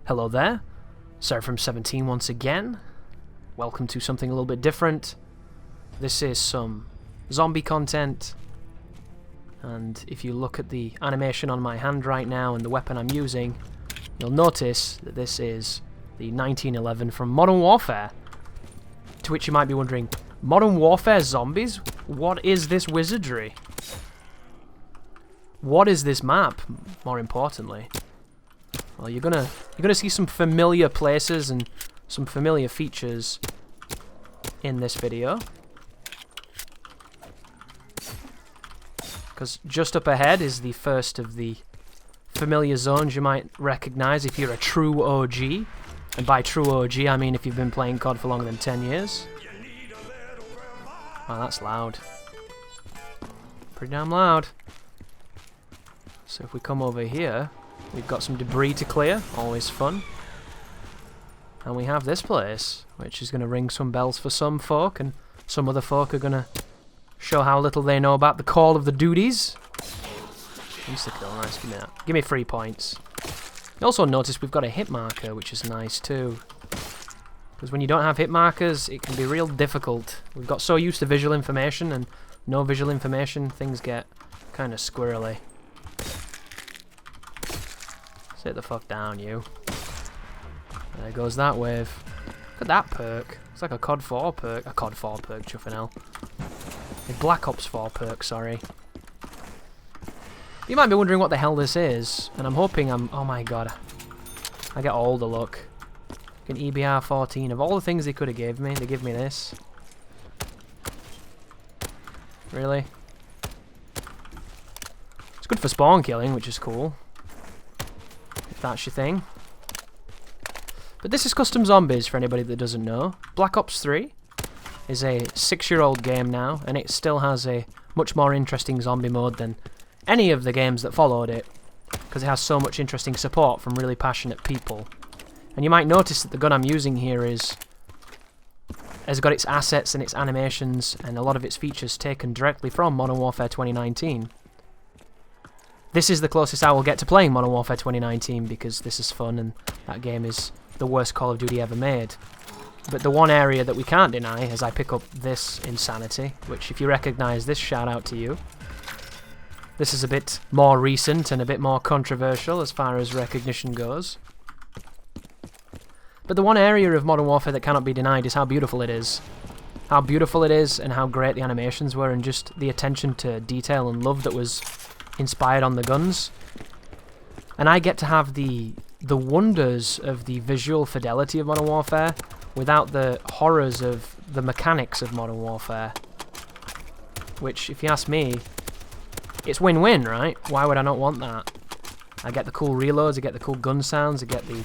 Hello there, Seraphim17 once again. Welcome to something a little bit different. This is some zombie content, and if you look at the animation on my hand right now and the weapon I'm using, you'll notice that this is the 1911 from Modern Warfare. To which you might be wondering, Modern Warfare zombies? What is this wizardry? What is this map, more importantly? Well, you're gonna see some familiar places and some familiar features in this video. Because just up ahead is the first of the familiar zones you might recognize if you're a true OG. And by true OG, I mean if you've been playing COD for longer than 10 years. Wow, that's loud. Pretty damn loud. So if we come over here, we've got some debris to clear, always fun. And we have this place, which is going to ring some bells for some folk, and some other folk are going to show how little they know about the call of the duties. Insta-kill, nice, give me that. Give me 3 points. You also notice we've got a hit marker, which is nice too. Because when you don't have hit markers, it can be real difficult. We've got so used to visual information, and no visual information, things get kind of squirrely. Sit the fuck down, you. There goes that wave. Look at that perk. It's like a COD 4 perk. A COD 4 perk, chuffing hell. A Black Ops 4 perk, sorry. You might be wondering what the hell this is, and I'm hoping oh my god. I get all the luck. An EBR 14. Of all the things they could have gave me, they give me this. Really? It's good for spawn killing, which is cool. If that's your thing. But this is Custom Zombies, for anybody that doesn't know. Black Ops 3 is a 6-year-old game now, and it still has a much more interesting zombie mode than any of the games that followed it, because it has so much interesting support from really passionate people. And you might notice that the gun I'm using here has got its assets and its animations and a lot of its features taken directly from Modern Warfare 2019. This is the closest I will get to playing Modern Warfare 2019 because this is fun and that game is the worst Call of Duty ever made. But the one area that we can't deny as I pick up this insanity, which if you recognise this, shout out to you. This is a bit more recent and a bit more controversial as far as recognition goes. But the one area of Modern Warfare that cannot be denied is how beautiful it is. How beautiful it is and how great the animations were and just the attention to detail and love that was inspired on the guns. And I get to have the wonders of the visual fidelity of Modern Warfare without the horrors of the mechanics of Modern Warfare. Which, if you ask me, it's win-win, right? Why would I not want that? I get the cool reloads, I get the cool gun sounds, I get the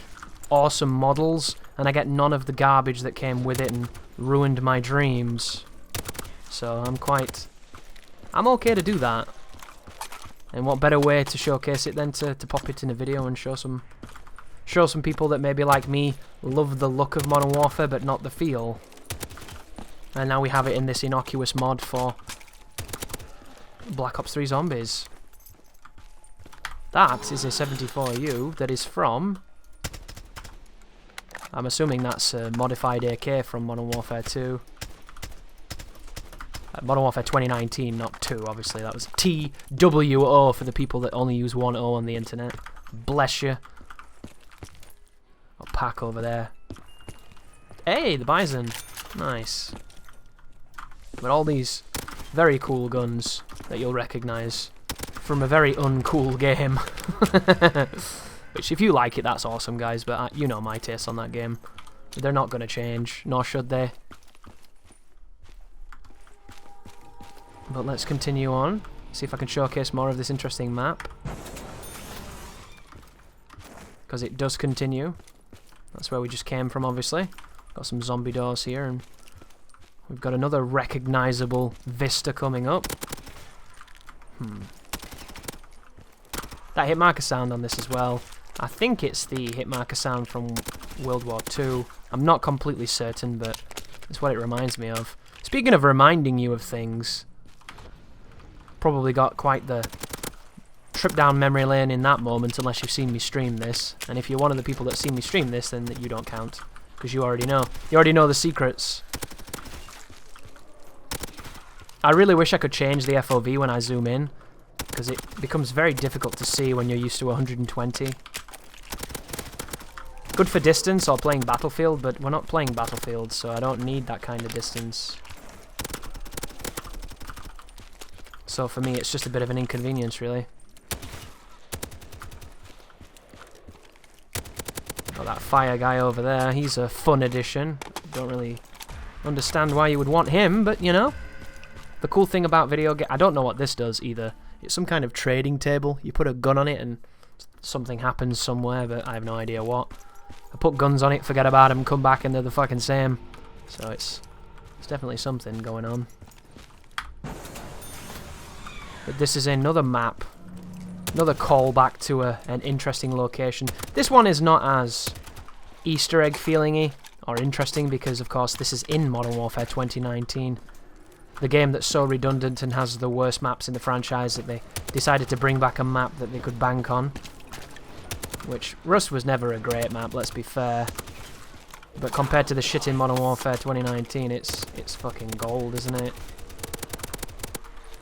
awesome models, and I get none of the garbage that came with it and ruined my dreams. So I'm okay to do that. And what better way to showcase it than to pop it in a video and show some people that maybe like me love the look of Modern Warfare but not the feel. And now we have it in this innocuous mod for Black Ops 3 Zombies. That is a 74U that is from, I'm assuming that's a modified AK from Modern Warfare 2. Modern Warfare 2019, not 2, obviously. That was TWO for the people that only use one O on the internet. Bless you. Got Pack over there. Hey, the Bison. Nice. But all these very cool guns that you'll recognise from a very uncool game. Which, if you like it, that's awesome, guys, but you know my taste on that game. They're not going to change, nor should they. But let's continue on. See if I can showcase more of this interesting map. Because it does continue. That's where we just came from, obviously. Got some zombie doors here, and we've got another recognisable vista coming up. That hit marker sound on this as well. I think it's the hit marker sound from World War II. I'm not completely certain, but it's what it reminds me of. Speaking of reminding you of things, probably got quite the trip down memory lane in that moment unless you've seen me stream this. And if you're one of the people that's seen me stream this, then you don't count. Because you already know. You already know the secrets. I really wish I could change the FOV when I zoom in, because it becomes very difficult to see when you're used to 120. Good for distance or playing Battlefield, but we're not playing Battlefield, so I don't need that kind of distance. So for me, it's just a bit of an inconvenience, really. Got that fire guy over there. He's a fun addition. Don't really understand why you would want him, but you know. The cool thing about video games, I don't know what this does either. It's some kind of trading table. You put a gun on it and something happens somewhere, but I have no idea what. I put guns on it, forget about them, come back and they're the fucking same. So it's definitely something going on. But this is another map. Another callback to an interesting location. This one is not as Easter egg feelingy or interesting because, of course, this is in Modern Warfare 2019. The game that's so redundant and has the worst maps in the franchise that they decided to bring back a map that they could bank on. Which, Rust was never a great map, let's be fair. But compared to the shit in Modern Warfare 2019, it's fucking gold, isn't it?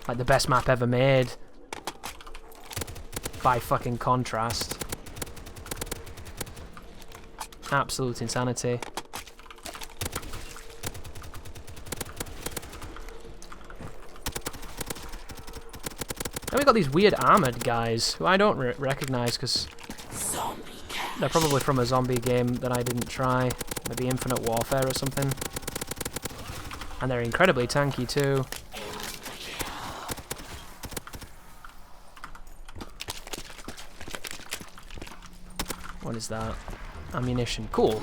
Like the best map ever made. By fucking contrast. Absolute insanity. Then we got these weird armoured guys, who I don't recognise because they're probably from a zombie game that I didn't try. Maybe Infinite Warfare or something. And they're incredibly tanky too. What is that? Ammunition. Cool.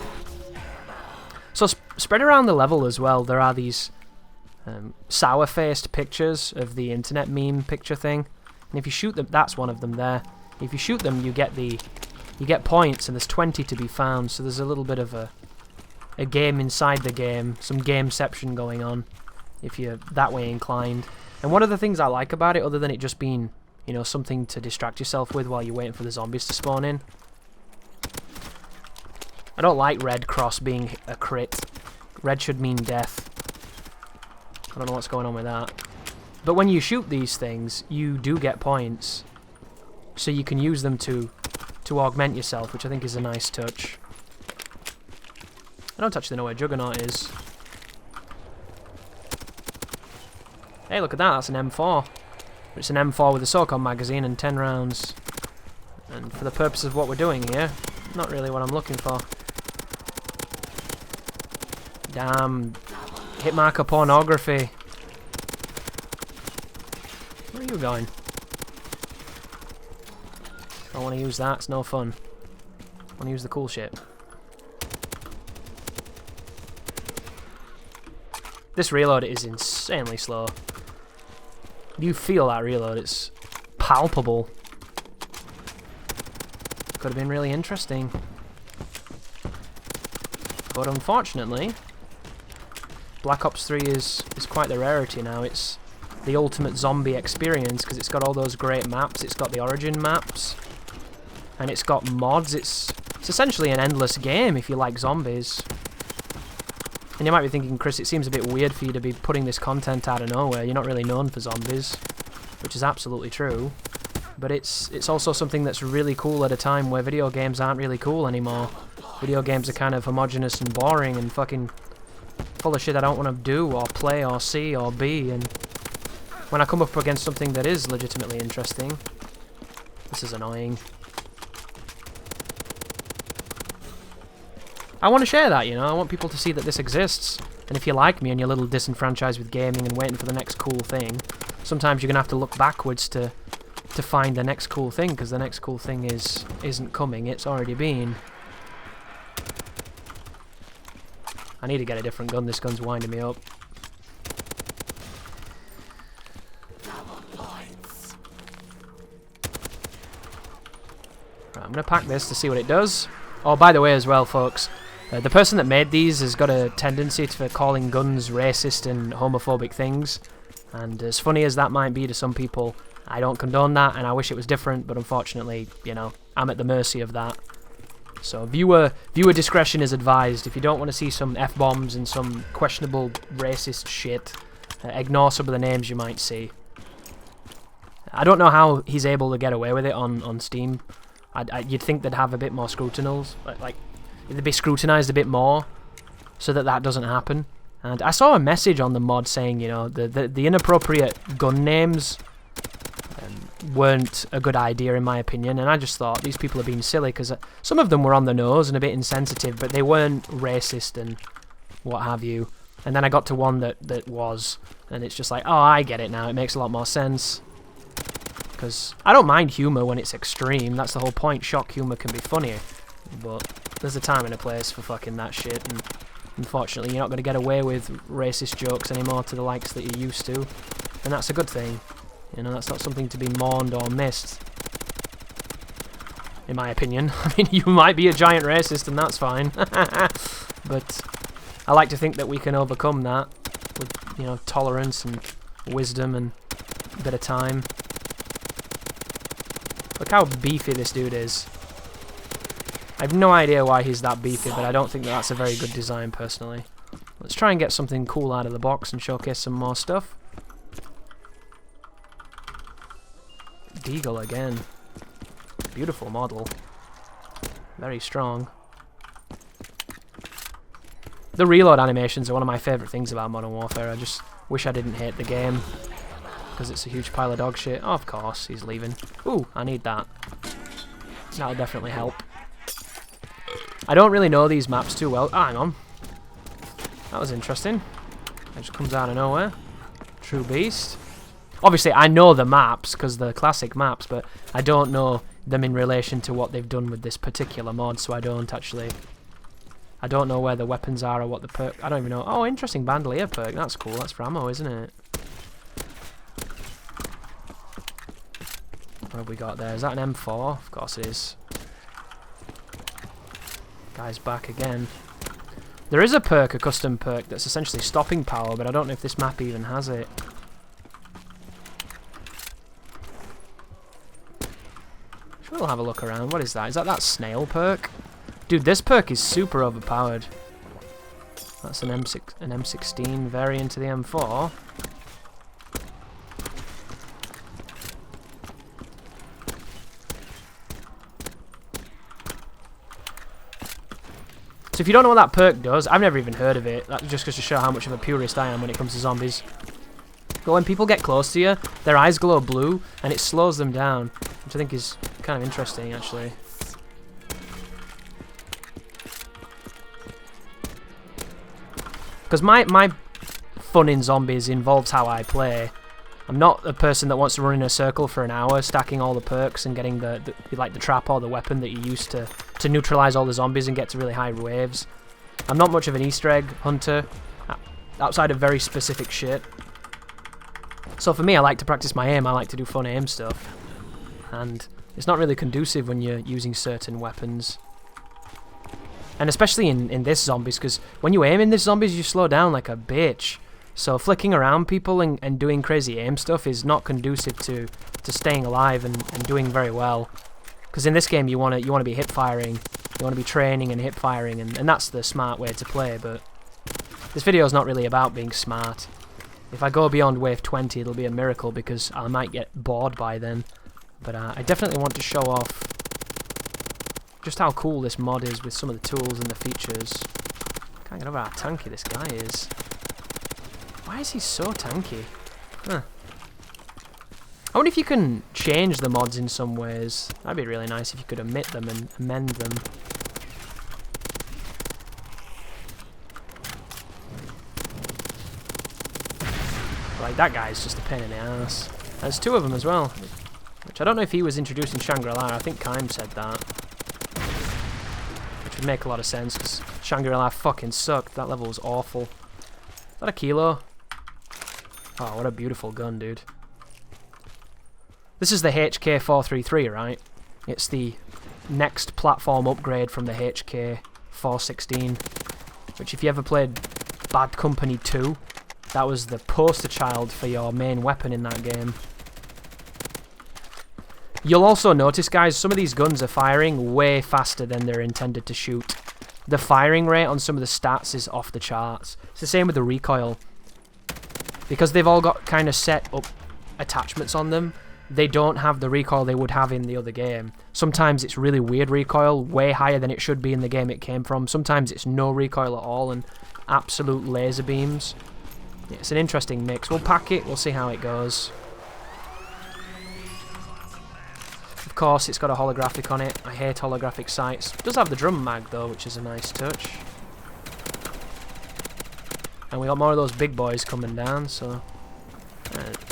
So spread around the level as well, there are these sour-faced pictures of the internet meme picture thing. And if you shoot them, that's one of them there. If you shoot them, you get points, and there's 20 to be found. So there's a little bit of a game inside the game, some gameception going on, if you're that way inclined. And one of the things I like about it, other than it just being, you know, something to distract yourself with while you're waiting for the zombies to spawn in. I don't like red cross being a crit. Red should mean death. I don't know what's going on with that. But when you shoot these things, you do get points. So you can use them to augment yourself, which I think is a nice touch. I don't actually know where Juggernaut is. Hey, look at that, that's an M4. It's an M4 with a SOCOM magazine and 10 rounds. And for the purpose of what we're doing here, not really what I'm looking for. Damn. Hit marker pornography. Where are you going? I don't want to use that, it's no fun. I want to use the cool shit. This reload is insanely slow. You feel that reload, it's palpable. Could have been really interesting. But unfortunately, Black Ops 3 is quite the rarity now. It's the ultimate zombie experience because it's got all those great maps. It's got the origin maps. And it's got mods. It's essentially an endless game if you like zombies. And you might be thinking, Chris, it seems a bit weird for you to be putting this content out of nowhere. You're not really known for zombies, which is absolutely true. But it's also something that's really cool at a time where video games aren't really cool anymore. Video games are kind of homogenous and boring and fucking full of shit I don't want to do or play or see or be. And when I come up against something that is legitimately interesting, this is annoying. I want to share that, you know, I want people to see that this exists. And if you like me and you're a little disenfranchised with gaming and waiting for the next cool thing, sometimes you're going to have to look backwards to find the next cool thing, because the next cool thing isn't coming, it's already been. I need to get a different gun, this gun's winding me up. Right, I'm going to pack this to see what it does. Oh, by the way as well, folks, the person that made these has got a tendency for calling guns racist and homophobic things. And as funny as that might be to some people, I don't condone that, and I wish it was different, but unfortunately, you know, I'm at the mercy of that. So viewer discretion is advised. If you don't want to see some F-bombs and some questionable racist shit, ignore some of the names you might see. I don't know how he's able to get away with it on Steam. You'd think they'd have a bit more scrutinals, like they'd be scrutinized a bit more, so that doesn't happen. And I saw a message on the mod saying, you know, the inappropriate gun names weren't a good idea in my opinion, and I just thought these people are being silly because some of them were on the nose and a bit insensitive, but they weren't racist and what have you. And then I got to one that was, and it's just like, oh, I get it now. It makes a lot more sense. Because I don't mind humour when it's extreme. That's the whole point. Shock humour can be funny, but there's a time and a place for fucking that shit. And unfortunately, you're not going to get away with racist jokes anymore to the likes that you used to, and that's a good thing. You know, that's not something to be mourned or missed, in my opinion. I mean, you might be a giant racist, and that's fine. But I like to think that we can overcome that with, you know, tolerance and wisdom and a bit of time. Look how beefy this dude is. I have no idea why he's that beefy, but I don't think that's a very good design, personally. Let's try and get something cool out of the box and showcase some more stuff. Deagle again. Beautiful model. Very strong. The reload animations are one of my favourite things about Modern Warfare. I just wish I didn't hate the game, because it's a huge pile of dog shit. Oh, of course, he's leaving. Ooh, I need that. That'll definitely help. I don't really know these maps too well. Ah, hang on. That was interesting. It just comes out of nowhere. True beast. Obviously, I know the maps, because they're classic maps, but I don't know them in relation to what they've done with this particular mod, so I don't actually... I don't know where the weapons are or what the perk... I don't even know. Oh, interesting bandolier perk. That's cool. That's for ammo, isn't it? What have we got there? Is that an M4? Of course it is. Guy's back again. There is a perk, a custom perk, that's essentially stopping power, but I don't know if this map even has it. We'll have a look around. What is that? Is that snail perk? Dude, this perk is super overpowered. That's an M16 variant to the M4. So if you don't know what that perk does, I've never even heard of it. That just goes to show how much of a purist I am when it comes to zombies. But when people get close to you, their eyes glow blue, and it slows them down, which I think is kind of interesting, actually. Because my fun in zombies involves how I play. I'm not a person that wants to run in a circle for an hour, stacking all the perks and getting the trap or the weapon that you use to neutralize all the zombies and get to really high waves. I'm not much of an Easter egg hunter, outside of very specific shit. So for me, I like to practice my aim. I like to do fun aim stuff, and it's not really conducive when you're using certain weapons. And especially in this zombies, because when you aim in this zombies, you slow down like a bitch. So flicking around people and doing crazy aim stuff is not conducive to staying alive and doing very well. Because in this game, you want to be hip firing, you want to be training and hip firing, and that's the smart way to play. But this video is not really about being smart. If I go beyond wave 20, it'll be a miracle because I might get bored by then. But I definitely want to show off just how cool this mod is with some of the tools and the features. Can't get over how tanky this guy is. Why is he so tanky? Huh. I wonder if you can change the mods in some ways. That'd be really nice if you could omit them and amend them. Like, that guy's just a pain in the ass. There's two of them as well, which I don't know if he was introduced in Shangri-La. I think Kime said that. Which would make a lot of sense, because Shangri-La fucking sucked. That level was awful. Is that a kilo? Oh, what a beautiful gun, dude. This is the HK433, right? It's the next platform upgrade from the HK416, which if you ever played Bad Company 2, that was the poster child for your main weapon in that game. You'll also notice, guys, some of these guns are firing way faster than they're intended to shoot. The firing rate on some of the stats is off the charts. It's the same with the recoil. Because they've all got kind of set up attachments on them, they don't have the recoil they would have in the other game. Sometimes it's really weird recoil, way higher than it should be in the game it came from. Sometimes it's no recoil at all and absolute laser beams. Yeah, it's an interesting mix. We'll pack it, we'll see how it goes. Of course, it's got a holographic on it. I hate holographic sights. It does have the drum mag though, which is a nice touch. And we got more of those big boys coming down, so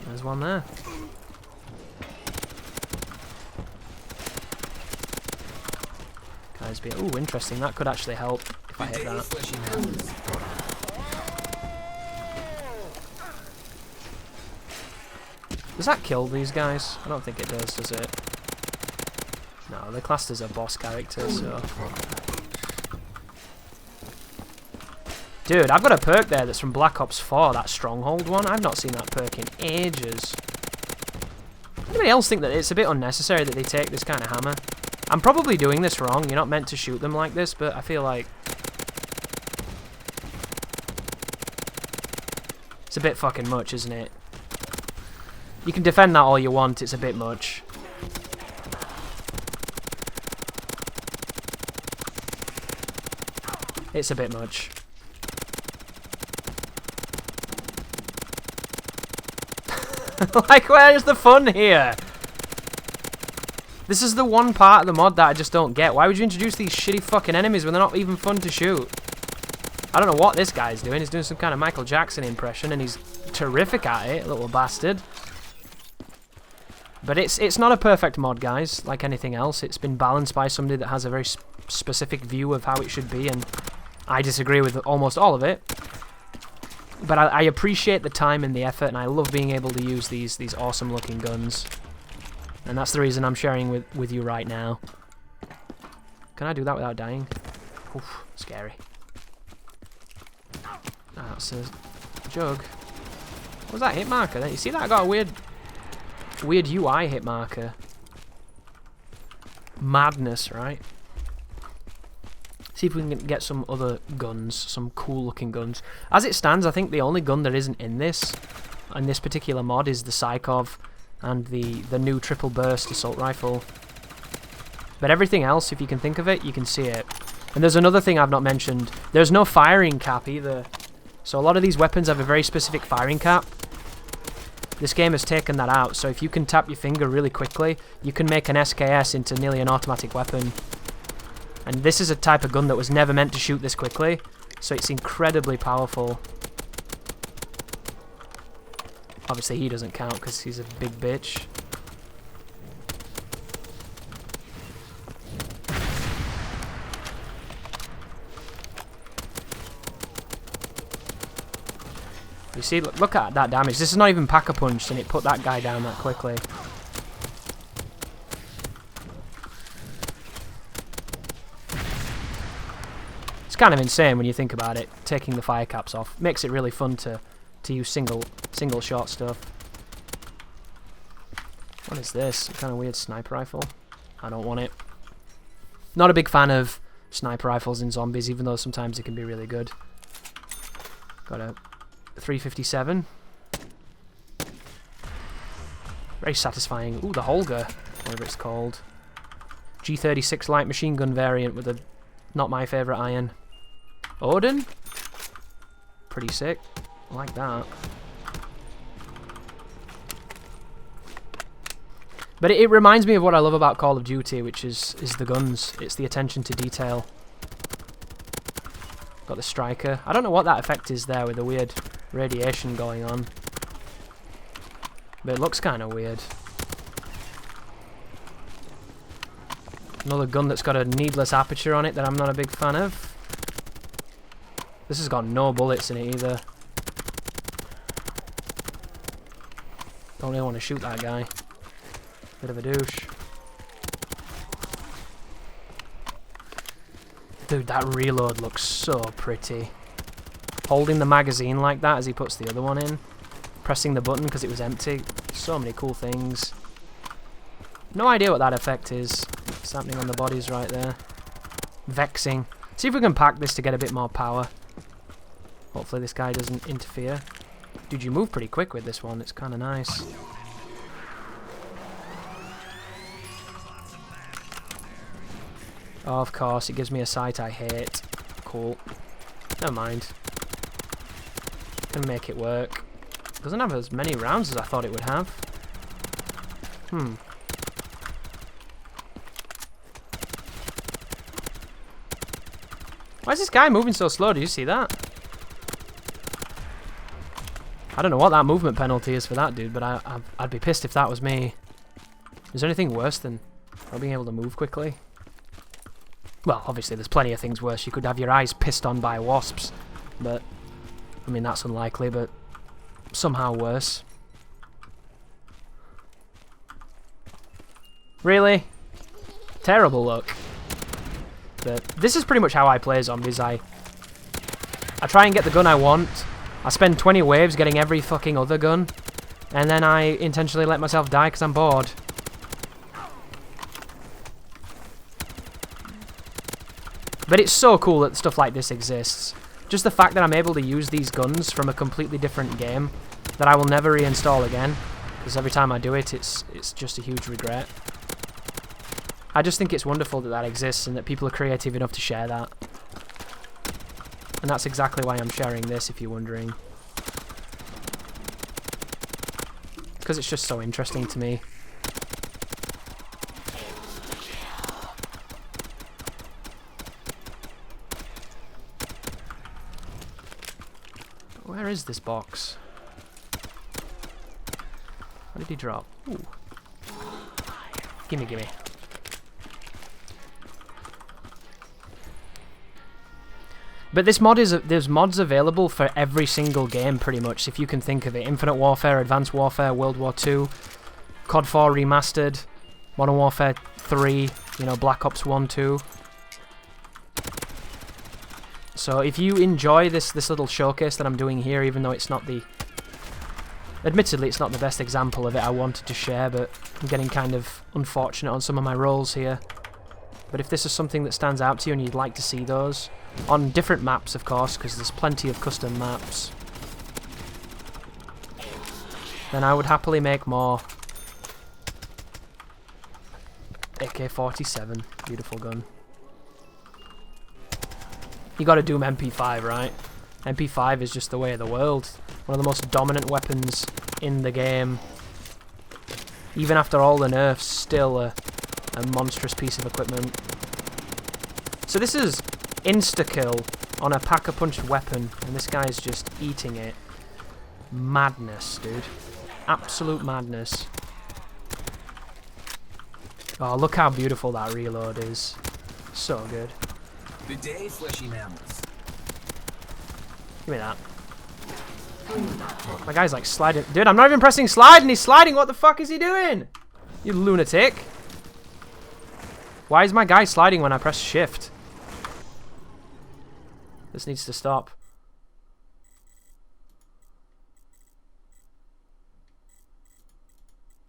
there's one there. Guys, ooh, interesting. That could actually help if I hit that. Does that kill these guys? I don't think it does it? No, they're classed as a boss character, so... Dude, I've got a perk there that's from Black Ops 4, that Stronghold one. I've not seen that perk in ages. Anybody else think that it's a bit unnecessary that they take this kind of hammer? I'm probably doing this wrong. You're not meant to shoot them like this, but I feel like... it's a bit fucking much, isn't it? You can defend that all you want, it's a bit much. It's a bit much. Like, where's the fun here? This is the one part of the mod that I just don't get. Why would you introduce these shitty fucking enemies when they're not even fun to shoot? I don't know what this guy's doing. He's doing some kind of Michael Jackson impression and he's terrific at it, little bastard. But it's not a perfect mod, guys, like anything else. It's been balanced by somebody that has a very specific view of how it should be, and I disagree with almost all of it. But I appreciate the time and the effort, and I love being able to use these awesome looking guns. And that's the reason I'm sharing with you right now. Can I do that without dying? Oof, scary. That's a jug. What was that hit marker then? You see that? I got a weird UI hit marker. Madness, right? See if we can get some other guns, some cool looking guns. As it stands, I think the only gun that isn't in this particular mod is the Psychov and the new triple burst assault rifle. But everything else, if you can think of it, you can see it. And there's another thing I've not mentioned. There's no firing cap either. So a lot of these weapons have a very specific firing cap. This game has taken that out, so if you can tap your finger really quickly, you can make an SKS into nearly an automatic weapon. And this is a type of gun that was never meant to shoot this quickly, so it's incredibly powerful. Obviously he doesn't count because he's a big bitch. You see, look at that damage. This is not even pack-a-punched and it put that guy down that quickly. It's kind of insane when you think about it, taking the fire caps off. Makes it really fun to use single shot stuff. What is this? Some kind of weird sniper rifle? I don't want it. Not a big fan of sniper rifles in zombies, even though sometimes it can be really good. Got a 357. Very satisfying. Ooh, the Holger, whatever it's called. G36 light machine gun variant with a not my favourite iron. Odin? Pretty sick. I like that. But it reminds me of what I love about Call of Duty, which is the guns. It's the attention to detail. Got the striker. I don't know what that effect is there with the weird radiation going on. But it looks kind of weird. Another gun that's got a needless aperture on it that I'm not a big fan of. This has got no bullets in it either. Don't really want to shoot that guy. Bit of a douche. Dude, that reload looks so pretty. Holding the magazine like that as he puts the other one in. Pressing the button because it was empty. So many cool things. No idea what that effect is. What's happening on the bodies right there. Vexing. See if we can pack this to get a bit more power. Hopefully this guy doesn't interfere. Dude, you move pretty quick with this one. It's kind of nice. Oh, of course, it gives me a sight I hate. Cool. Never mind. Can make it work. Doesn't have as many rounds as I thought it would have. Why is this guy moving so slow? Do you see that? I don't know what that movement penalty is for that dude, but I'd be pissed if that was me. Is there anything worse than not being able to move quickly? Well, obviously there's plenty of things worse. You could have your eyes pissed on by wasps, but I mean that's unlikely, but somehow worse. Really? Terrible luck. But this is pretty much how I play zombies. I try and get the gun I want. I spend 20 waves getting every fucking other gun, and then I intentionally let myself die because I'm bored. But it's so cool that stuff like this exists. Just the fact that I'm able to use these guns from a completely different game that I will never reinstall again, because every time I do it, it's just a huge regret. I just think it's wonderful that that exists and that people are creative enough to share that. And that's exactly why I'm sharing this, if you're wondering. Because it's just so interesting to me. Where is this box? What did he drop? Ooh. Gimme, gimme. But this mod is there's mods available for every single game, pretty much, if you can think of it. Infinite Warfare, Advanced Warfare, World War II, COD 4 Remastered, Modern Warfare 3, you know, Black Ops 1, 2. So if you enjoy this little showcase that I'm doing here, even though it's not the... Admittedly, it's not the best example of it I wanted to share, but I'm getting kind of unfortunate on some of my roles here. But if this is something that stands out to you and you'd like to see those, on different maps, of course, because there's plenty of custom maps, then I would happily make more. AK-47, beautiful gun. You gotta doom MP5, right? MP5 is just the way of the world. One of the most dominant weapons in the game. Even after all the nerfs, still a monstrous piece of equipment. So this is insta-kill on a pack-a-punch weapon, and this guy's just eating it. Madness, dude. Absolute madness. Oh, look how beautiful that reload is. So good. Good day, fleshy mammals. Give me that. My guy's like sliding. Dude, I'm not even pressing slide and he's sliding. What the fuck is he doing? You lunatic. Why is my guy sliding when I press shift? This needs to stop.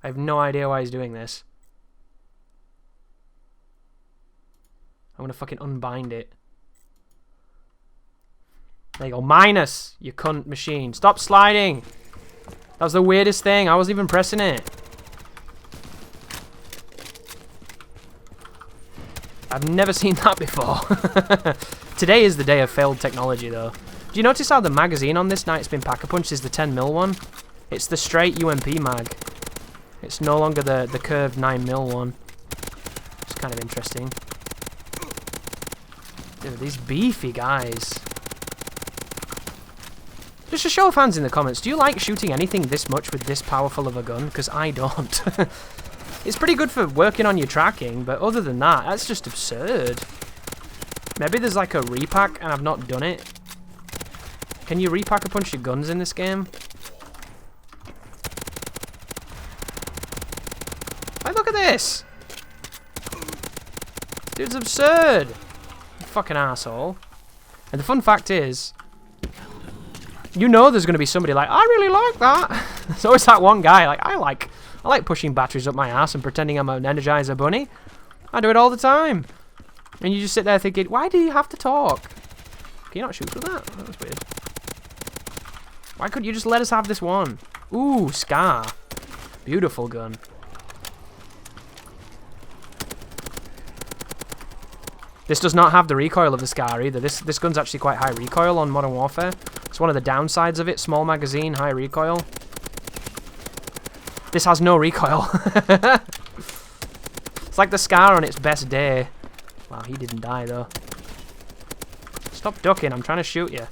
I have no idea why he's doing this. I'm gonna fucking unbind it. There you go. Minus, you cunt machine. Stop sliding. That was the weirdest thing. I wasn't even pressing it. I've never seen that before. Today is the day of failed technology, though. Do you notice how the magazine on this Night's Been Pack-a-Punch is the 10mm one? It's the straight UMP mag. It's no longer the curved 9mm one. It's kind of interesting. Dude, these beefy guys. Just a show of hands in the comments. Do you like shooting anything this much with this powerful of a gun? Because I don't. It's pretty good for working on your tracking, but other than that, that's just absurd. Maybe there's like a repack and I've not done it. Can you repack a bunch of guns in this game? Hey, look at this! Dude's absurd! You fucking asshole. And the fun fact is, you know there's going to be somebody like, I really like that. There's always that one guy like, I like I like pushing batteries up my ass and pretending I'm an Energizer bunny. I do it all the time. And you just sit there thinking, why do you have to talk? Can you not shoot through that? That was weird. Why couldn't you just let us have this one? Ooh, Scar. Beautiful gun. This does not have the recoil of the Scar either. This gun's actually quite high recoil on Modern Warfare. It's one of the downsides of it. Small magazine, high recoil. This has no recoil. It's like the Scar on its best day. Wow, he didn't die though. Stop ducking, I'm trying to shoot you.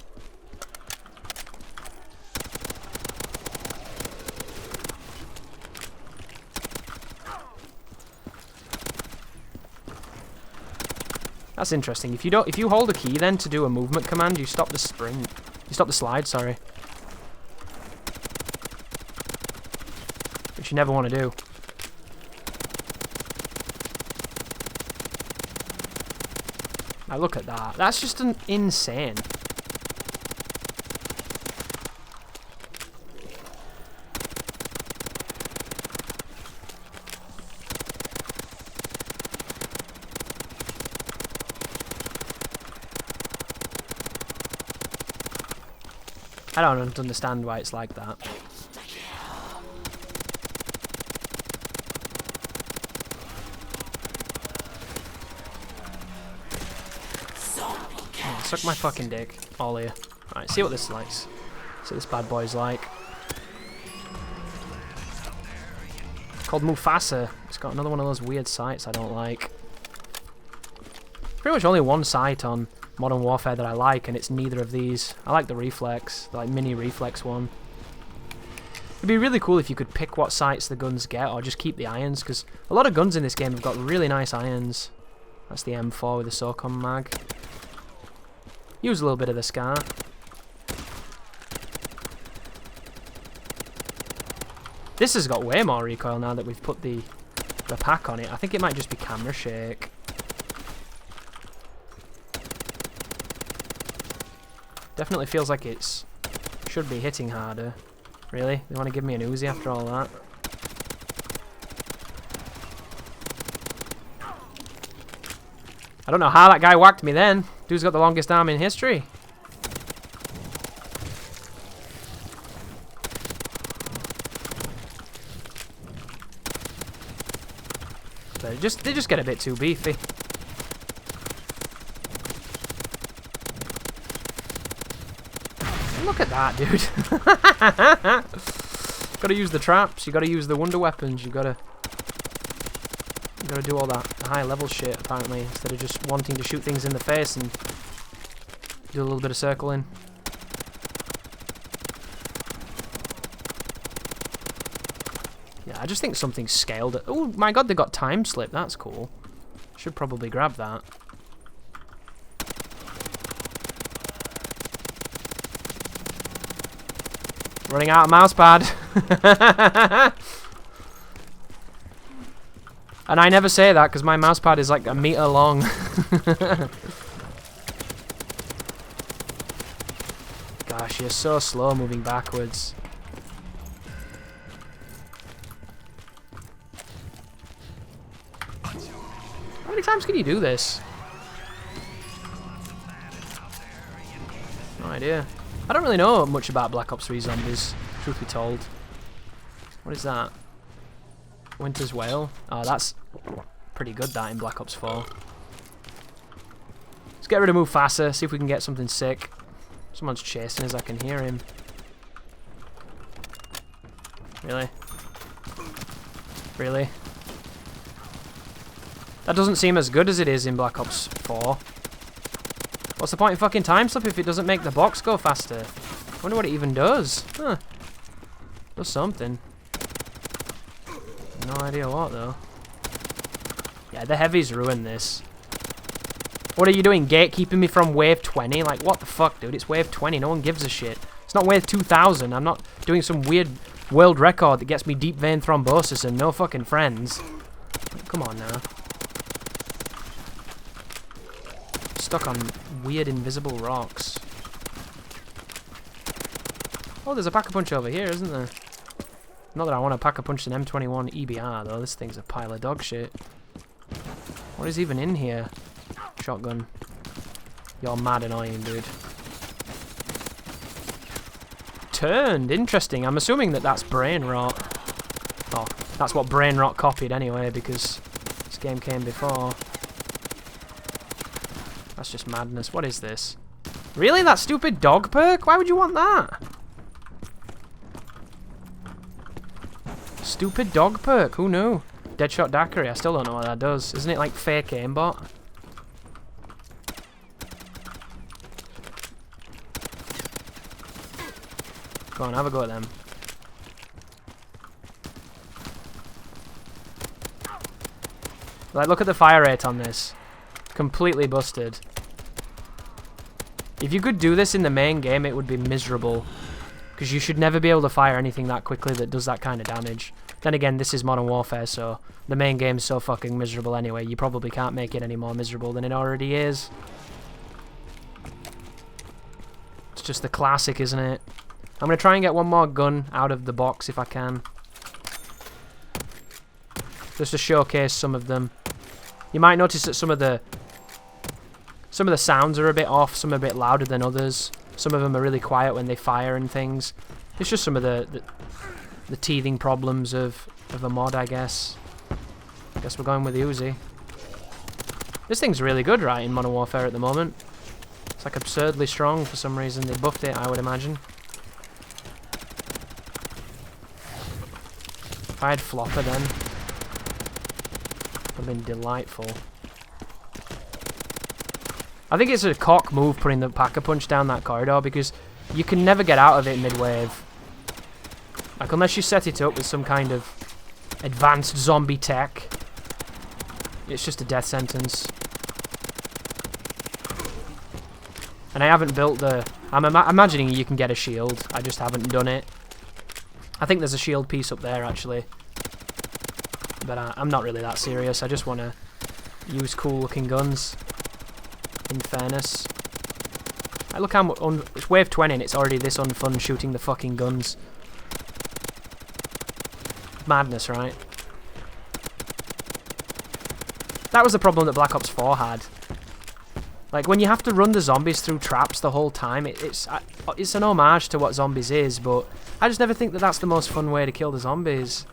That's interesting. If you hold a key then to do a movement command, you stop the sprint. You stop the slide, sorry. Which you never want to do. Now look at that. That's just insane. I don't understand why it's like that. Oh, suck my fucking dick, all of you. Alright, see what this is like. See what this bad boy's like. It's called Mufasa. It's got another one of those weird sights I don't like. Pretty much only one sight on Modern Warfare that I like, and it's neither of these. I like the reflex, the like mini reflex one. It'd be really cool if you could pick what sights the guns get, or just keep the irons, because a lot of guns in this game have got really nice irons. That's the M4 with the SOCOM mag. Use a little bit of the Scar. This has got way more recoil now that we've put the pack on it. I think it might just be camera shake. Definitely feels like it's should be hitting harder. Really? They want to give me an Uzi after all that? I don't know how that guy whacked me then. Dude's got the longest arm in history. But they just get a bit too beefy. Look at that, dude. Gotta use the traps, you gotta use the wonder weapons, you gotta do all that high level shit apparently, instead of just wanting to shoot things in the face and do a little bit of circling. Yeah, I just think something's scaled it. Oh my god, they got time slip, that's cool. Should probably grab that. Running out of mouse pad. And I never say that because my mouse pad is like 1 meter long. Gosh, you're so slow moving backwards. How many times can you do this? No idea. I don't really know much about Black Ops 3 Zombies, truth be told. What is that? Winter's Whale? Oh, that's pretty good, that, in Black Ops 4. Let's get rid of Mufasa, see if we can get something sick. Someone's chasing us, I can hear him. Really? Really? That doesn't seem as good as it is in Black Ops 4. What's the point in fucking time slip if it doesn't make the box go faster? I wonder what it even does. Huh. Does something. No idea what though. Yeah, the heavies ruin this. What are you doing, gatekeeping me from wave 20? Like, what the fuck, dude? It's wave 20. No one gives a shit. It's not wave 2000. I'm not doing some weird world record that gets me deep vein thrombosis and no fucking friends. Come on now. Stuck on weird invisible rocks. Oh, there's a pack-a-punch over here, isn't there? Not that I want to pack a punch an M21 EBR though. This thing's a pile of dog shit. What is even in here? Shotgun. You're mad annoying, dude. Turned. Interesting. I'm assuming that that's brain rot. Oh, that's what brain rot copied anyway, because this game came before. That's just madness. What is this? Really? That stupid dog perk? Why would you want that? Stupid dog perk. Who knew? Deadshot Daiquiri. I still don't know what that does. Isn't it like fake aimbot? Go on, have a go at them. Like, look at the fire rate on this. Completely busted. If you could do this in the main game, it would be miserable. Because you should never be able to fire anything that quickly that does that kind of damage. Then again, this is Modern Warfare, so the main game's so fucking miserable anyway, you probably can't make it any more miserable than it already is. It's just the classic, isn't it? I'm going to try and get one more gun out of the box if I can. Just to showcase some of them. You might notice that some of the sounds are a bit off, some are a bit louder than others. Some of them are really quiet when they fire and things. It's just some of the teething problems of a mod, I guess. I guess we're going with the Uzi. This thing's really good, right, in Modern Warfare at the moment. It's like absurdly strong for some reason. They buffed it, I would imagine. If I had Flopper then, it would have been delightful. I think it's a cock move putting the Pack-a-Punch down that corridor because you can never get out of it mid-wave. Like, unless you set it up with some kind of advanced zombie tech, it's just a death sentence. And I haven't built the... I'm imagining you can get a shield. I just haven't done it. I think there's a shield piece up there, actually. But I'm not really that serious. I just want to use cool-looking guns. In fairness. Look how much... It's wave 20 and it's already this unfun shooting the fucking guns. Madness, right? That was the problem that Black Ops 4 had. Like, when you have to run the zombies through traps the whole time, it's an homage to what zombies is, but I just never think that that's the most fun way to kill the zombies.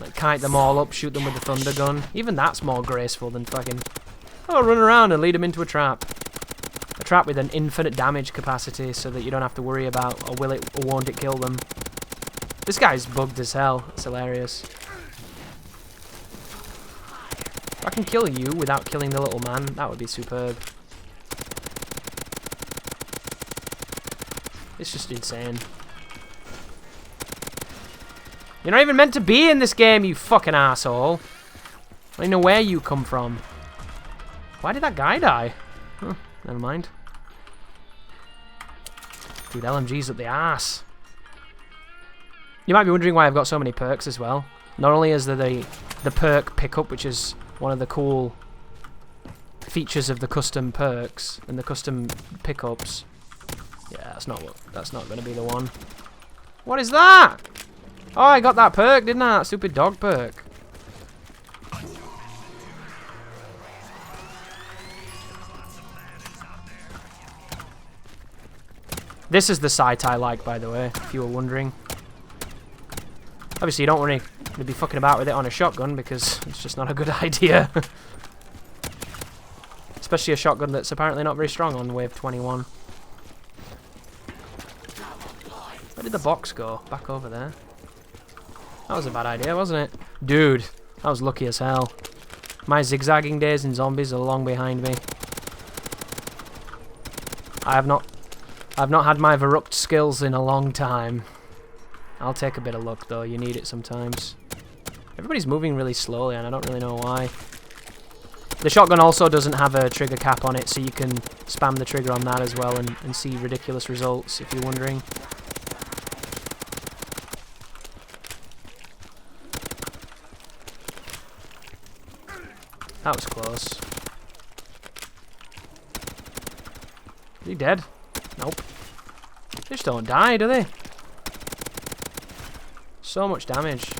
Like, kite them all up, shoot them with the thunder gun. Even that's more graceful than fucking... Oh, run around and lead them into a trap. A trap with an infinite damage capacity so that you don't have to worry about, will it or won't it kill them. This guy's bugged as hell. It's hilarious. If I can kill you without killing the little man, that would be superb. It's just insane. You're not even meant to be in this game, you fucking asshole. I don't know where you come from. Why did that guy die? Huh, never mind. Dude, LMG's up the ass. You might be wondering why I've got so many perks as well. Not only is there the perk pickup, which is one of the cool features of the custom perks and the custom pickups. Yeah, that's not going to be the one. What is that? Oh, I got that perk, didn't I? That stupid dog perk. This is the sight I like, by the way, if you were wondering. Obviously, you don't want to be fucking about with it on a shotgun because it's just not a good idea. Especially a shotgun that's apparently not very strong on wave 21. Where did the box go? Back over there. That was a bad idea, wasn't it? Dude, I was lucky as hell. My zigzagging days in zombies are long behind me. I've not had my Verrupt skills in a long time. I'll take a bit of luck though, you need it sometimes. Everybody's moving really slowly and I don't really know why. The shotgun also doesn't have a trigger cap on it, so you can spam the trigger on that as well and see ridiculous results, if you're wondering. That was close. he dead? Nope. They just don't die, do they? So much damage.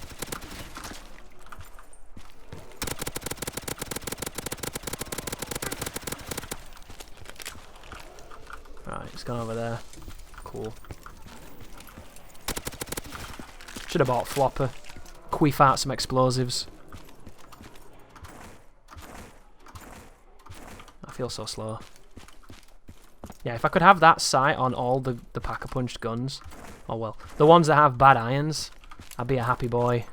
Right, it's gone over there. Cool. Should have bought Flopper. Queef out some explosives. I feel so slow. Yeah, if I could have that sight on all the pack-a-punched guns, oh well, the ones that have bad irons, I'd be a happy boy.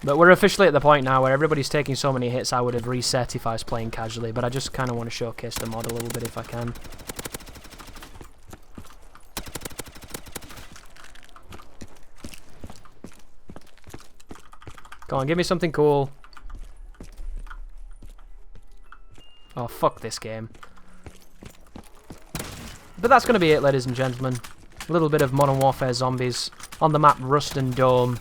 But we're officially at the point now where everybody's taking so many hits I would have reset if I was playing casually, but I just kind of want to showcase the mod a little bit if I can. Go on, give me something cool. Oh, fuck this game. But that's going to be it, ladies and gentlemen. A little bit of Modern Warfare Zombies on the map Rust and Dome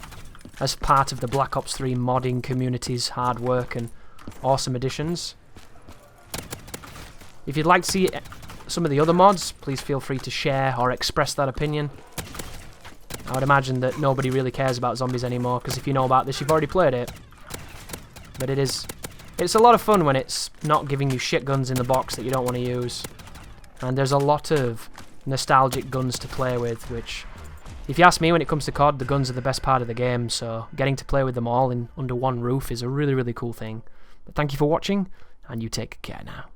as part of the Black Ops 3 modding community's hard work and awesome additions. If you'd like to see some of the other mods, please feel free to share or express that opinion. I would imagine that nobody really cares about zombies anymore, because if you know about this, you've already played it. But it's a lot of fun when it's not giving you shit guns in the box that you don't want to use. And there's a lot of nostalgic guns to play with, which, if you ask me, when it comes to COD, the guns are the best part of the game, so getting to play with them all under one roof is a really, really cool thing. But thank you for watching, and you take care now.